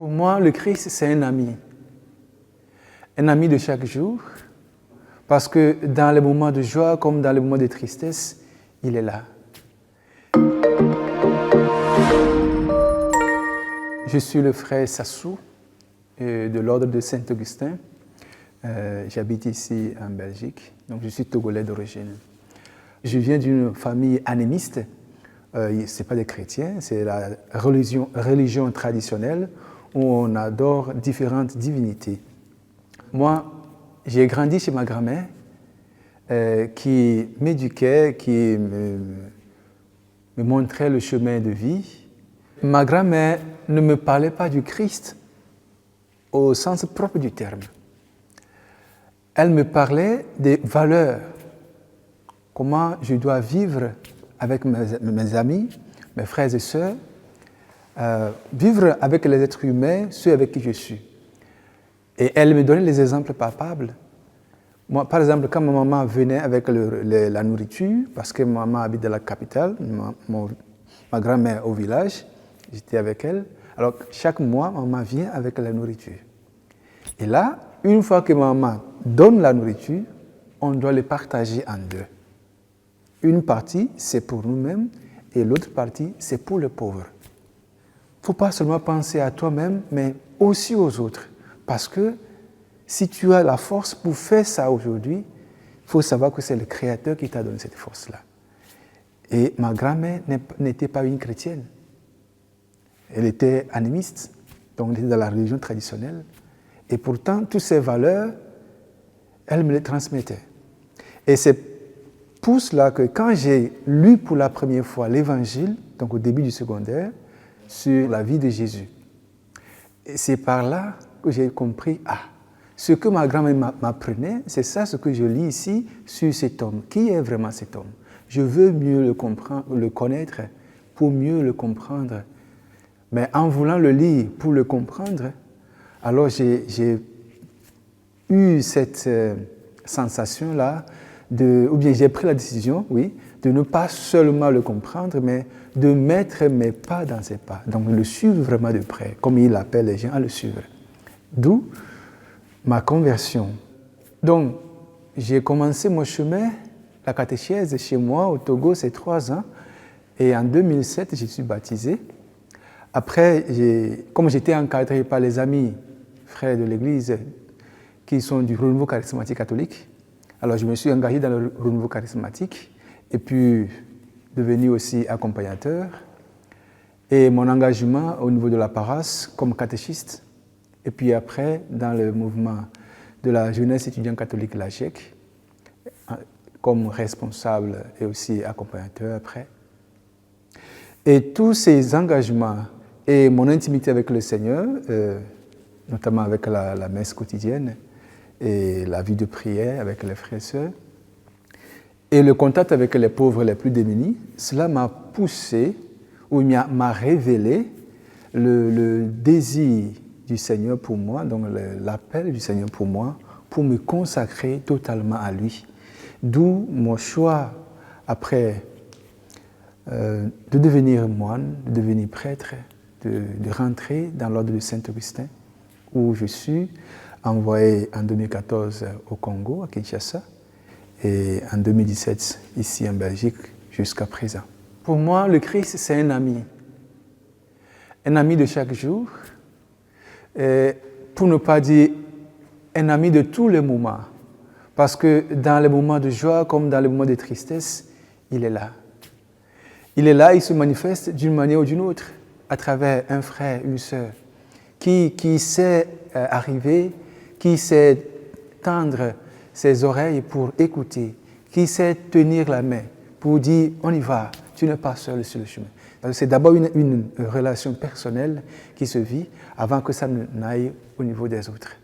Pour moi, le Christ, c'est un ami de chaque jour, parce que dans les moments de joie comme dans les moments de tristesse, il est là. Je suis le frère Sassou de l'ordre de Saint-Augustin. J'habite ici en Belgique, donc je suis togolais d'origine. Je viens d'une famille animiste. Ce n'est pas des chrétiens, c'est la religion traditionnelle où on adore différentes divinités. Moi, j'ai grandi chez ma grand-mère qui m'éduquait, qui me montrait le chemin de vie. Ma grand-mère ne me parlait pas du Christ au sens propre du terme. Elle me parlait des valeurs, comment je dois vivre avec mes amis, mes frères et sœurs, vivre avec les êtres humains, ceux avec qui je suis. Et elle me donnait les exemples palpables. Moi, par exemple, quand ma maman venait avec la nourriture, parce que ma maman habite dans la capitale, ma grand-mère au village, j'étais avec elle. Alors, chaque mois, maman vient avec la nourriture. Et là, une fois que maman donne la nourriture, on doit les partager en deux. Une partie, c'est pour nous-mêmes, et l'autre partie, c'est pour les pauvres. Il ne faut pas seulement penser à toi-même, mais aussi aux autres. Parce que si tu as la force pour faire ça aujourd'hui, il faut savoir que c'est le Créateur qui t'a donné cette force-là. Et ma grand-mère n'était pas une chrétienne. Elle était animiste, donc elle était dans la religion traditionnelle. Et pourtant, toutes ces valeurs, elle me les transmettait. Et c'est pour cela que quand j'ai lu pour la première fois l'Évangile, donc au début du secondaire, sur la vie de Jésus, c'est par là que j'ai compris, ce que ma grand-mère m'apprenait, c'est ça ce que je lis ici sur cet homme. Qui est vraiment cet homme? Je veux mieux le connaître pour mieux le comprendre. Mais en voulant le lire pour le comprendre, alors j'ai eu cette sensation-là, ou bien j'ai pris la décision, oui, de ne pas seulement le comprendre, mais de mettre mes pas dans ses pas. Donc le suivre vraiment de près, comme il appelle les gens à le suivre. D'où ma conversion. Donc j'ai commencé mon chemin, la catéchèse chez moi au Togo, c'est 3 ans. Et en 2007, je suis baptisé. Après, comme j'étais encadré par les amis, frères de l'Église, qui sont du renouveau charismatique catholique, alors je me suis engagé dans le renouveau charismatique et puis devenu aussi accompagnateur. Et mon engagement au niveau de la paroisse comme catéchiste, et puis après dans le mouvement de la jeunesse étudiante catholique la GEC, comme responsable et aussi accompagnateur après. Et tous ces engagements et mon intimité avec le Seigneur, notamment avec la messe quotidienne et la vie de prière avec les frères et sœurs, et le contact avec les pauvres les plus démunis, cela m'a poussé, ou m'a révélé le désir du Seigneur pour moi, donc l'appel du Seigneur pour moi, pour me consacrer totalement à lui. D'où mon choix, après, de devenir moine, de devenir prêtre, de rentrer dans l'ordre de Saint-Augustin, où je suis envoyé en 2014 au Congo, à Kinshasa, et en 2017 ici en Belgique, jusqu'à présent. Pour moi, le Christ, c'est un ami de chaque jour, et pour ne pas dire un ami de tous les moments, parce que dans les moments de joie comme dans les moments de tristesse, il est là. Il est là, il se manifeste d'une manière ou d'une autre, à travers un frère, une sœur, qui sait arriver, qui sait tendre ses oreilles pour écouter, qui sait tenir la main pour dire « on y va, tu n'es pas seul sur le chemin ». C'est d'abord une relation personnelle qui se vit avant que ça n'aille au niveau des autres.